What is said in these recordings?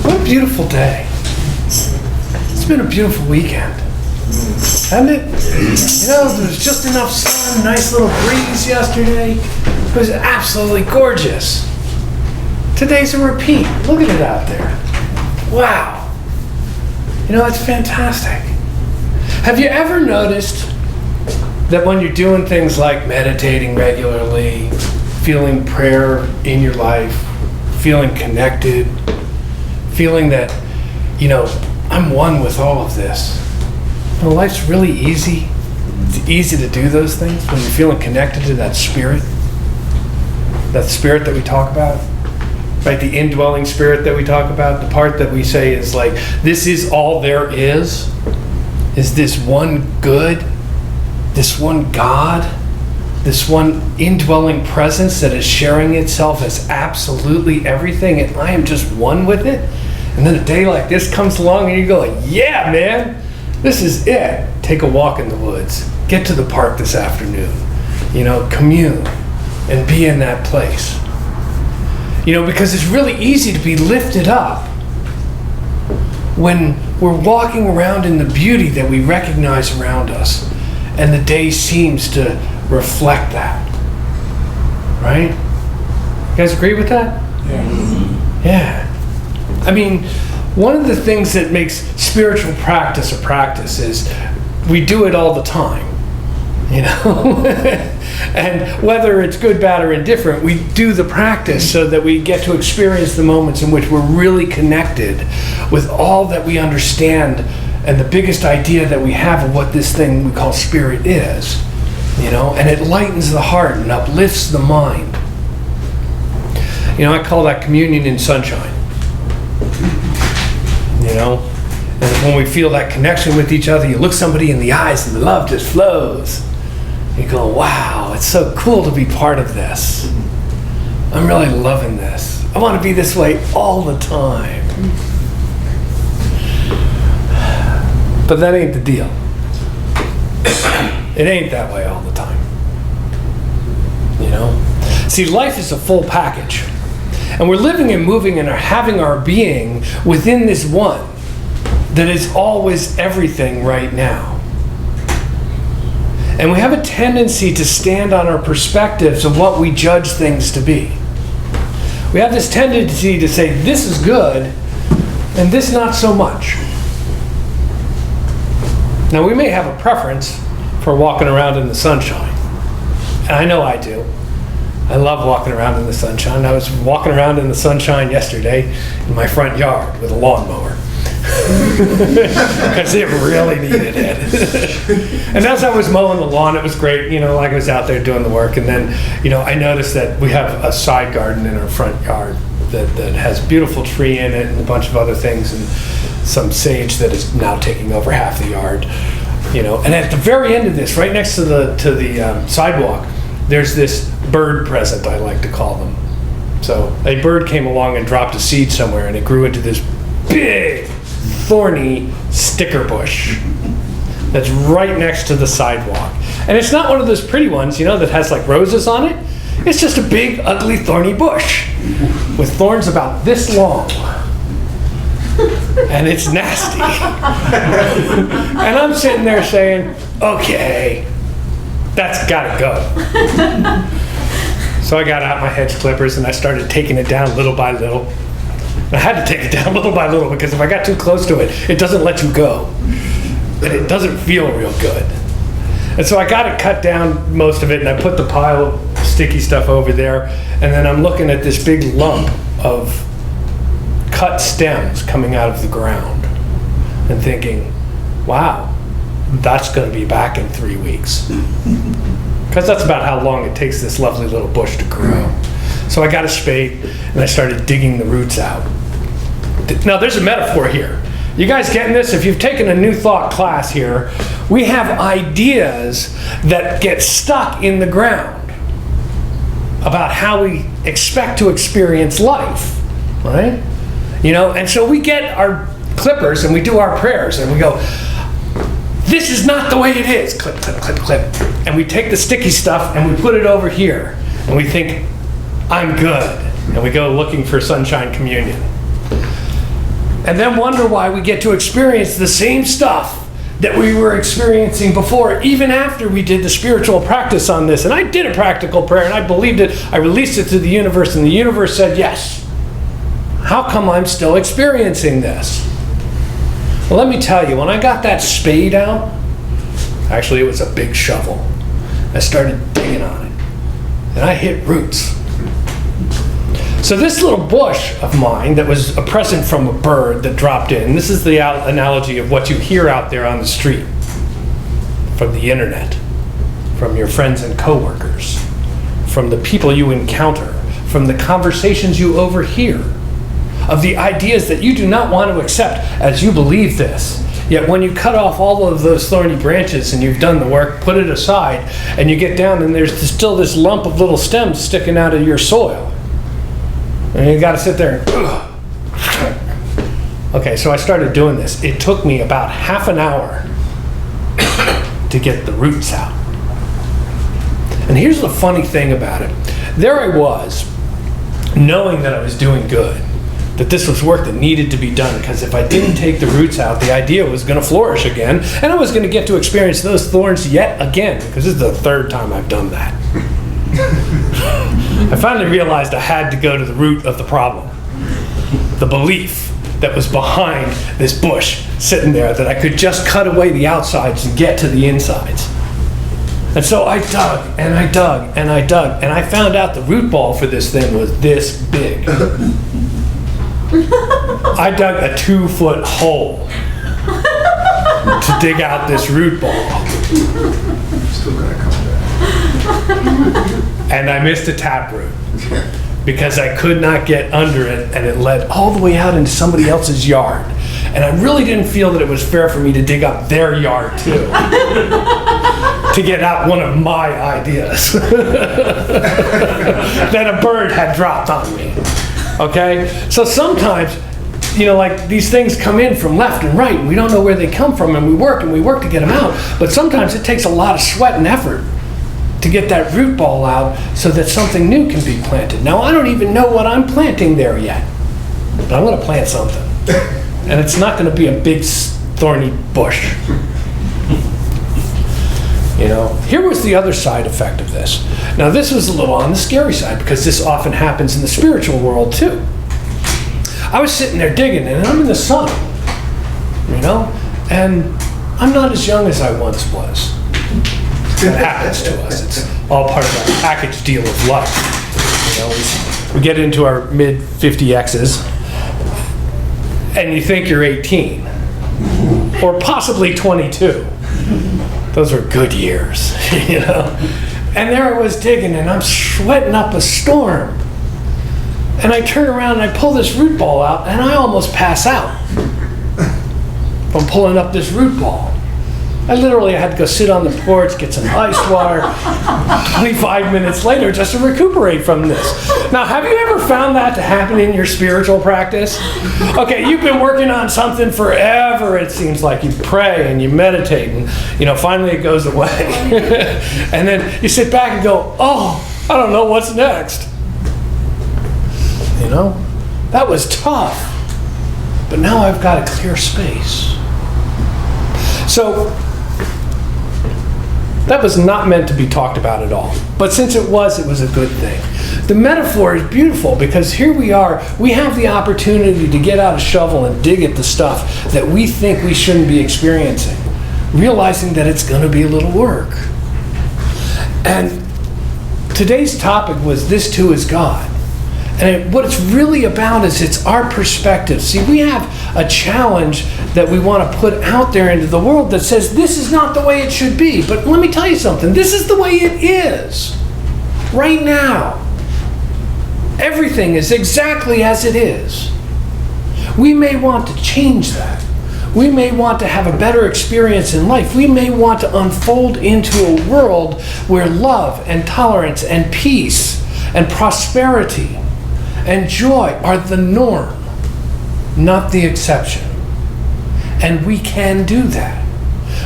What a beautiful day. It's been a beautiful weekend, hasn't it? You know, there was just enough sun, nice little breeze yesterday. It was absolutely gorgeous. Today's a repeat. Look at it out there. Wow. You know, it's fantastic. Have you ever noticed that when you're doing things like meditating regularly, feeling prayer in your life, feeling connected, feeling that, you know, I'm one with all of this. You know, life's really easy. It's easy to do those things when you're feeling connected to that spirit that we talk about, right? The indwelling spirit that we talk about, the part that we say is like, this is all there is this one good, this one God, this one indwelling presence that is sharing itself as absolutely everything, and I am just one with it. And then a day like this comes along and you go, yeah, man, this is it. Take a walk in the woods. Get to the park this afternoon. You know, commune and be in that place. You know, because it's really easy to be lifted up when we're walking around in the beauty that we recognize around us, and the day seems to reflect that. Right? You guys agree with that? Yeah. I mean, one of the things that makes spiritual practice a practice is we do it all the time, you know? And whether it's good, bad, or indifferent, we do the practice so that we get to experience the moments in which we're really connected with all that we understand and the biggest idea that we have of what this thing we call spirit is, you know? And it lightens the heart and uplifts the mind. You know, I call that communion in sunshine. You know, and when we feel that connection with each other, you look somebody in the eyes and the love just flows. You go, wow, it's so cool to be part of this. I'm really loving this. I want to be this way all the time. But that ain't the deal. It ain't that way all the time. You know? See, life is a full package. And we're living and moving and are having our being within this one that is always everything right now. And we have a tendency to stand on our perspectives of what we judge things to be. We have this tendency to say, this is good, and this not so much. Now, we may have a preference for walking around in the sunshine. And I know I do. I love walking around in the sunshine. I was walking around in the sunshine yesterday in my front yard with a lawnmower. Because it really needed it. And as I was mowing the lawn, it was great, you know, like I was out there doing the work. And then, you know, I noticed that we have a side garden in our front yard that has a beautiful tree in it and a bunch of other things and some sage that is now taking over half the yard. You know, and at the very end of this, right next to the sidewalk, there's this bird present, I like to call them. So a bird came along and dropped a seed somewhere, and it grew into this big, thorny sticker bush that's right next to the sidewalk. And it's not one of those pretty ones, you know, that has like roses on it. It's just a big, ugly, thorny bush with thorns about this long. And it's nasty. And I'm sitting there saying, okay, that's gotta go. So I got out my hedge clippers and I started taking it down little by little. And I had to take it down little by little because if I got too close to it, it doesn't let you go. And it doesn't feel real good. And so I got it cut down most of it, and I put the pile of sticky stuff over there, and then I'm looking at this big lump of cut stems coming out of the ground and thinking, wow, that's going to be back in 3 weeks. Because that's about how long it takes this lovely little bush to grow. So I got a spade and I started digging the roots out. Now there's a metaphor here. You guys getting this? If you've taken a New Thought class here, we have ideas that get stuck in the ground about how we expect to experience life, right? You know, and so we get our clippers and we do our prayers and we go, this is not the way it is. Clip, clip, clip, clip. And we take the sticky stuff and we put it over here. And we think, I'm good. And we go looking for sunshine communion. and then wonder why we get to experience the same stuff that we were experiencing before, even after we did the spiritual practice on this. And I did a practical prayer, and I believed it. I released it to the universe, and the universe said yes. How come I'm still experiencing this? Well, let me tell you, when I got that spade out, actually it was a big shovel, I started digging on it, and I hit roots. So this little bush of mine that was a present from a bird that dropped in, this is the analogy of what you hear out there on the street, from the internet, from your friends and coworkers, from the people you encounter, from the conversations you overhear, of the ideas that you do not want to accept as you believe this. Yet when you cut off all of those thorny branches and you've done the work, put it aside, and you get down and there's still this lump of little stems sticking out of your soil. And you got to sit there and, ugh. Okay, so I started doing this. It took me about half an hour to get the roots out. And here's the funny thing about it. There I was, knowing that I was doing good, that this was work that needed to be done, because if I didn't take the roots out, the idea was going to flourish again, and I was going to get to experience those thorns yet again, because this is the third time I've done that. I finally realized I had to go to the root of the problem. The belief that was behind this bush sitting there, that I could just cut away the outsides and get to the insides. And so I dug, and I dug, and I dug, and I found out the root ball for this thing was this big. I dug a 2-foot hole to dig out this root ball. Still gotta come back. And I missed a taproot because I could not get under it, and it led all the way out into somebody else's yard. And I really didn't feel that it was fair for me to dig up their yard too, to get out one of my ideas that a bird had dropped on me. Okay? So sometimes, like these things come in from left and right, and we don't know where they come from, and we work to get them out. But sometimes it takes a lot of sweat and effort to get that root ball out so that something new can be planted. Now, I don't even know what I'm planting there yet, but I'm going to plant something. And it's not going to be a big thorny bush. Here was the other side effect of this. Now, this was a little on the scary side, because this often happens in the spiritual world too. I was sitting there digging, and I'm in the sun, and I'm not as young as I once was. That happens to us. It's all part of our package deal of life. We get into our mid-50Xs, and you think you're 18, or possibly 22. Those were good years, And there I was digging, and I'm sweating up a storm. And I turn around and I pull this root ball out, and I almost pass out from pulling up this root ball. I literally had to go sit on the porch, get some ice water, 25 minutes later just to recuperate from this. Now, have you ever found that to happen in your spiritual practice? Okay, you've been working on something forever, it seems like. You pray and you meditate, and finally it goes away. And then you sit back and go, oh, I don't know what's next. That was tough. But now I've got a clear space. So, that was not meant to be talked about at all. But since it was a good thing. The metaphor is beautiful, because here we are, we have the opportunity to get out a shovel and dig at the stuff that we think we shouldn't be experiencing, realizing that it's going to be a little work. And today's topic was "This Too Is God." And what it's really about is it's our perspective. See, we have a challenge that we want to put out there into the world that says this is not the way it should be. But let me tell you something. This is the way it is. Right now. Everything is exactly as it is. We may want to change that. We may want to have a better experience in life. We may want to unfold into a world where love and tolerance and peace and prosperity and joy are the norm, not the exception. And we can do that.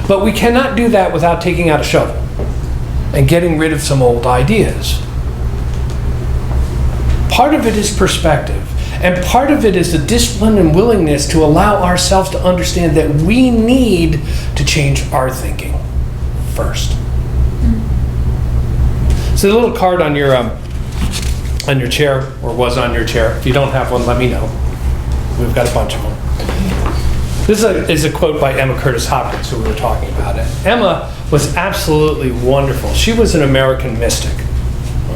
But we cannot do that without taking out a shovel and getting rid of some old ideas. Part of it is perspective. And part of it is the discipline and willingness to allow ourselves to understand that we need to change our thinking first. So the little card on your chair, or was on your chair, if you don't have one, let me know. We've got a bunch of them. This is a quote by Emma Curtis Hopkins, who we were talking about. Emma was absolutely wonderful. She was an American mystic,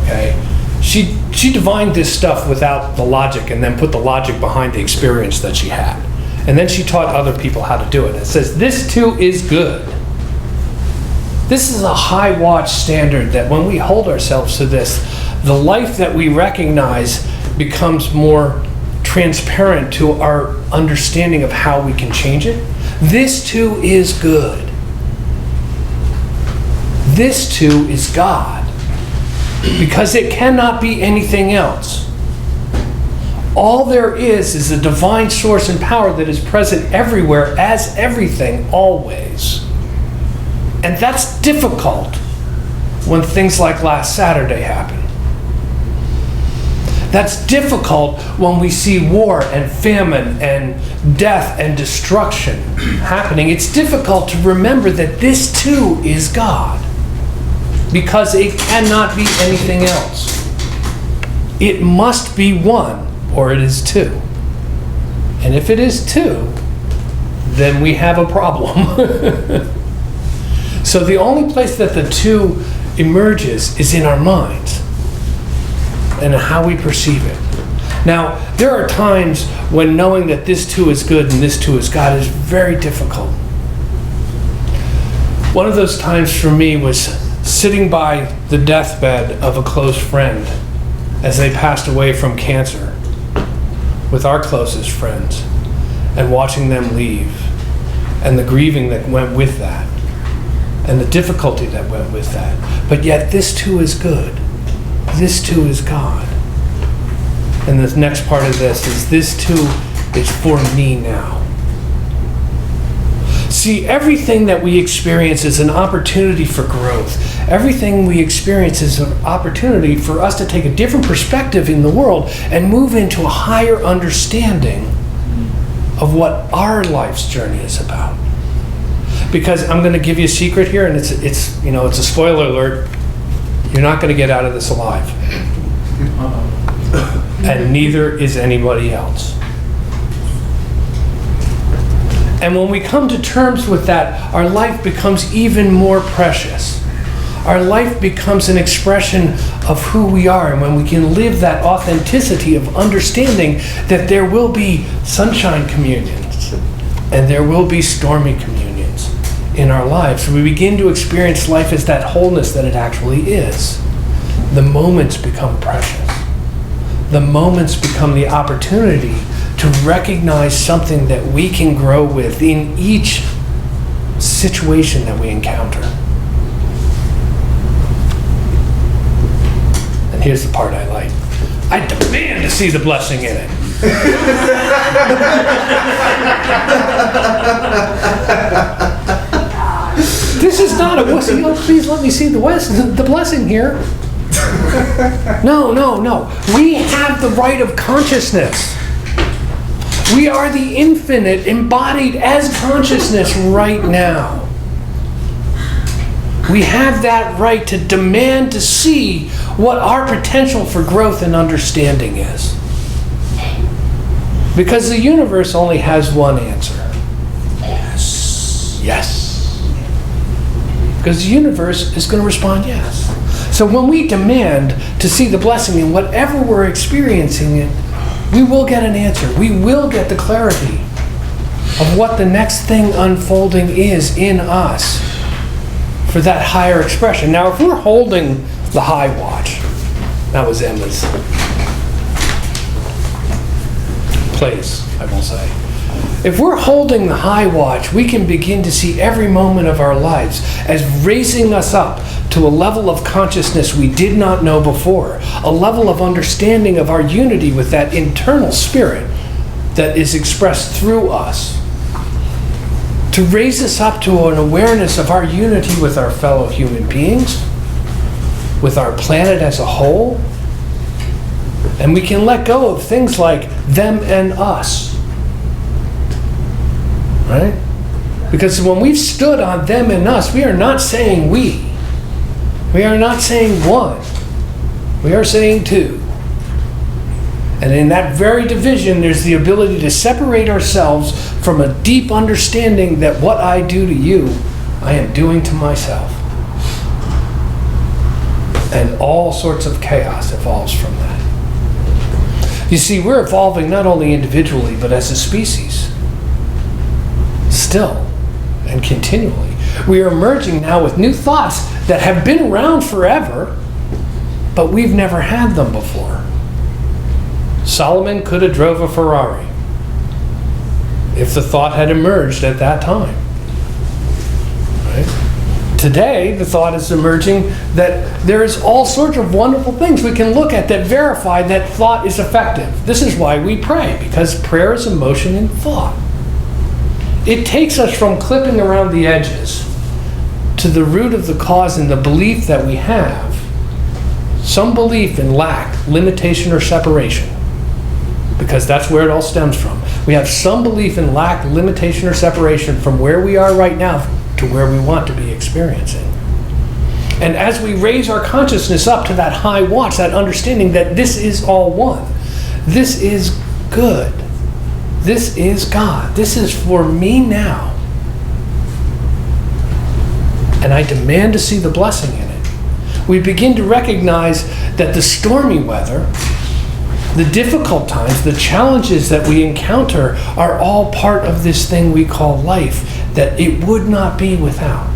okay? She divined this stuff without the logic and then put the logic behind the experience that she had. And then she taught other people how to do it. It says, this too is good. This is a high watch standard that when we hold ourselves to this, the life that we recognize becomes more transparent to our understanding of how we can change it. This too is good. This too is God. Because it cannot be anything else. All there is a divine source and power that is present everywhere as everything always. And that's difficult when things like last Saturday happen. That's difficult when we see war and famine and death and destruction happening. It's difficult to remember that this too is God, because it cannot be anything else. It must be one, or it is two. And if it is two, then we have a problem. So the only place that the two emerges is in our minds and how we perceive it. Now, there are times when knowing that this too is good and this too is God is very difficult. One of those times for me was sitting by the deathbed of a close friend as they passed away from cancer with our closest friends, and watching them leave, and the grieving that went with that, and the difficulty that went with that. But yet this too is good. This too is God. And the next part of this too is for me now. See, everything that we experience is an opportunity for growth. Everything we experience is an opportunity for us to take a different perspective in the world and move into a higher understanding of what our life's journey is about. Because I'm going to give you a secret here, and it's a spoiler alert. You're not going to get out of this alive. And neither is anybody else. And when we come to terms with that, our life becomes even more precious. Our life becomes an expression of who we are. And when we can live that authenticity of understanding that there will be sunshine communions and there will be stormy communions in our lives, we begin to experience life as that wholeness that it actually is. The moments become precious. The moments become the opportunity to recognize something that we can grow with in each situation that we encounter. And here's the part I like. I demand to see the blessing in it. This is not a wussy, oh, please let me see the blessing here. No. We have the right of consciousness. We are the infinite embodied as consciousness right now. We have that right to demand to see what our potential for growth and understanding is. Because the universe only has one answer. Yes. Because the universe is going to respond yes. So when we demand to see the blessing in whatever we're experiencing it, we will get an answer. We will get the clarity of what the next thing unfolding is in us for that higher expression. Now, if we're holding the high watch, that was Emma's place, I will say. If we're holding the high watch, we can begin to see every moment of our lives as raising us up to a level of consciousness we did not know before, a level of understanding of our unity with that internal spirit that is expressed through us, to raise us up to an awareness of our unity with our fellow human beings, with our planet as a whole, And we can let go of things like them and us. Right? Because when we've stood on them and us, we are not saying we. We are not saying one. We are saying two. And in that very division, there's the ability to separate ourselves from a deep understanding that what I do to you, I am doing to myself. And all sorts of chaos evolves from that. You see, we're evolving not only individually, but as a species. Still and continually. We are emerging now with new thoughts that have been around forever, but we've never had them before. Solomon could have drove a Ferrari if the thought had emerged at that time. Right? Today, the thought is emerging that there is all sorts of wonderful things we can look at that verify that thought is effective. This is why we pray, because prayer is emotion and thought. It takes us from clipping around the edges to the root of the cause and the belief that we have, some belief in lack, limitation, or separation, because that's where it all stems from. We have some belief in lack, limitation, or separation from where we are right now to where we want to be experiencing. And as we raise our consciousness up to that high watch, that understanding that this is all one, this is good, this is God, this is for me now, and I demand to see the blessing in it, we begin to recognize that the stormy weather, the difficult times, the challenges that we encounter are all part of this thing we call life that it would not be without.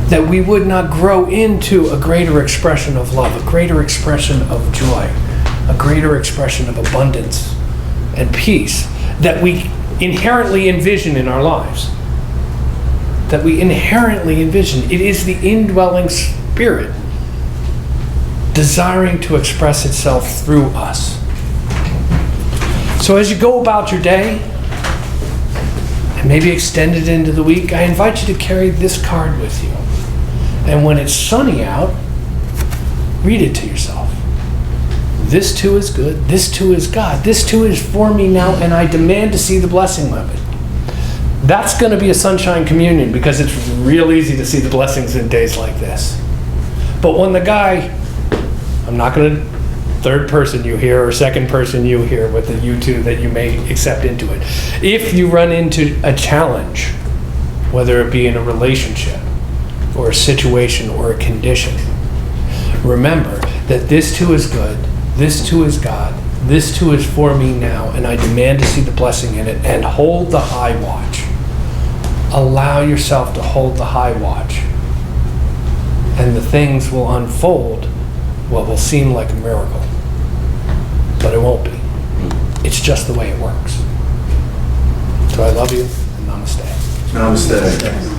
That we would not grow into a greater expression of love, a greater expression of joy, a greater expression of abundance and peace that we inherently envision in our lives. That we inherently envision. It is the indwelling spirit desiring to express itself through us. So as you go about your day, and maybe extend it into the week, I invite you to carry this card with you. And when it's sunny out, read it to yourself. This too is good, this too is God, this too is for me now, and I demand to see the blessing of it. That's going to be a sunshine communion, because it's real easy to see the blessings in days like this. But when the guy, I'm not going to third person you hear or second person you hear with the YouTube that you may accept into it. If you run into a challenge, whether it be in a relationship or a situation or a condition, remember that this too is good, this too is God, this too is for me now, and I demand to see the blessing in it, and hold the high watch. Allow yourself to hold the high watch, and the things will unfold what will seem like a miracle, but it won't be. It's just the way it works. So I love you, and namaste. Namaste.